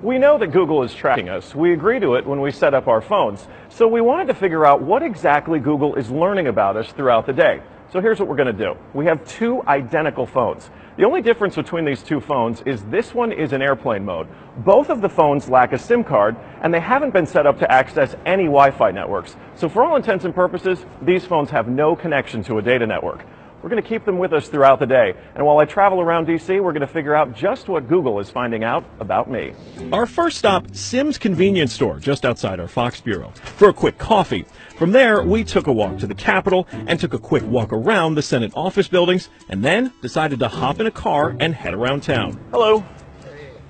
We know that Google is tracking us. We agree to it when we set up our phones. So we wanted to figure out what exactly Google is learning about us throughout the day. So here's what we're going to do. We have two identical phones. The only difference between these two phones is this one is in airplane mode. Both of the phones lack a SIM card, and they haven't been set up to access any Wi-Fi networks. So for all intents and purposes, these phones have no connection to a data network. We're going to keep them with us throughout the day. And while I travel around DC, we're going to figure out just what Google is finding out about me. Our first stop, Sim's convenience store, just outside our Fox bureau, for a quick coffee. From there, we took a walk to the Capitol and took a quick walk around the Senate office buildings, and then decided to hop in a car and head around town. Hello.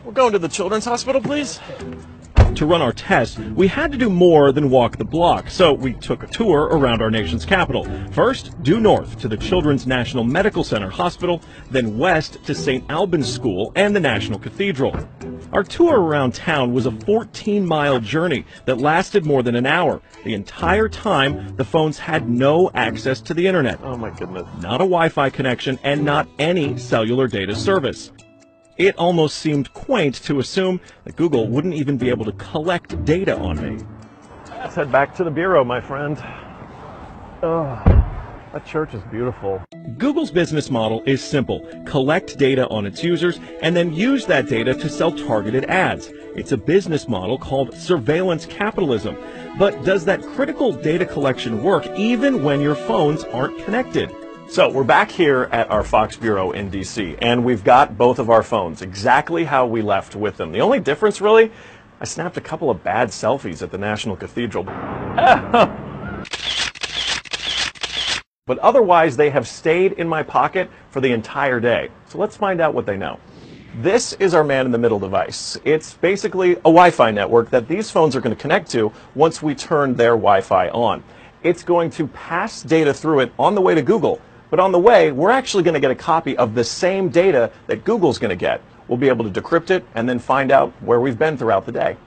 We're going to the Children's Hospital, please. To run our test, we had to do more than walk the block, so we took a tour around our nation's capital. First, due north to the Children's National Medical Center Hospital, then west to St. Albans School and the National Cathedral. Our tour around town was a 14-mile journey that lasted more than an hour. The entire time, the phones had no access to the internet. Oh my goodness. Not a Wi-Fi connection and not any cellular data service. It almost seemed quaint to assume that Google wouldn't even be able to collect data on me. Let's head back to the bureau, my friend. Oh, that church is beautiful. Google's business model is simple. Collect data on its users and then use that data to sell targeted ads. It's a business model called surveillance capitalism. But does that critical data collection work even when your phones aren't connected? So we're back here at our Fox Bureau in DC, and we've got both of our phones exactly how we left with them. The only difference, really, I snapped a couple of bad selfies at the National Cathedral. But otherwise, they have stayed in my pocket for the entire day. So let's find out what they know. This is our man-in-the-middle device. It's basically a Wi-Fi network that these phones are going to connect to once we turn their Wi-Fi on. It's going to pass data through it on the way to Google. But on the way, we're actually going to get a copy of the same data that Google's going to get. We'll be able to decrypt it and then find out where we've been throughout the day.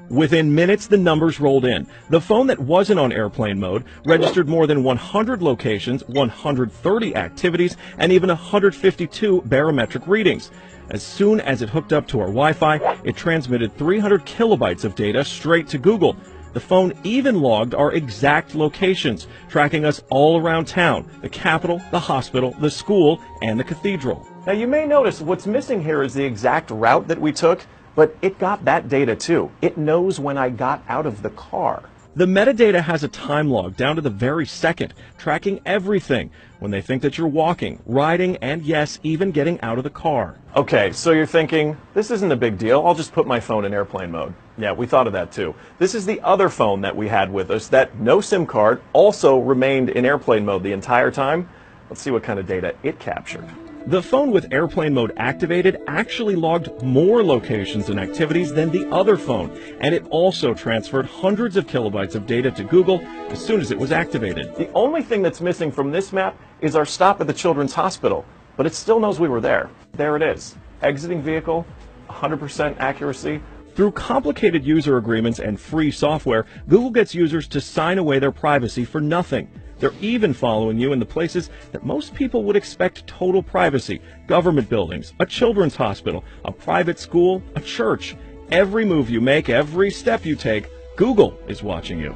Within minutes, the numbers rolled in. The phone that wasn't on airplane mode registered more than 100 locations, 130 activities, and even 152 barometric readings. As soon as it hooked up to our Wi-Fi, it transmitted 300 kilobytes of data straight to Google. The phone even logged our exact locations, tracking us all around town, the Capitol, the hospital, the school, and the cathedral. Now you may notice what's missing here is the exact route that we took, but it got that data too. It knows when I got out of the car. The metadata has a time log down to the very second, tracking everything when they think that you're walking, riding, and yes, even getting out of the car. Okay, so you're thinking, this isn't a big deal. I'll just put my phone in airplane mode. Yeah, we thought of that too. This is the other phone that we had with us that no SIM card also remained in airplane mode the entire time. Let's see what kind of data it captured. The phone with airplane mode activated actually logged more locations and activities than the other phone, and it also transferred hundreds of kilobytes of data to Google as soon as it was activated. The only thing that's missing from this map is our stop at the Children's Hospital, but it still knows we were there. There it is. Exiting vehicle, 100% accuracy. Through complicated user agreements and free software, Google gets users to sign away their privacy for nothing. They're even following you in the places that most people would expect total privacy: government buildings, a children's hospital, a private school, a church. Every move you make, every step you take, Google is watching you.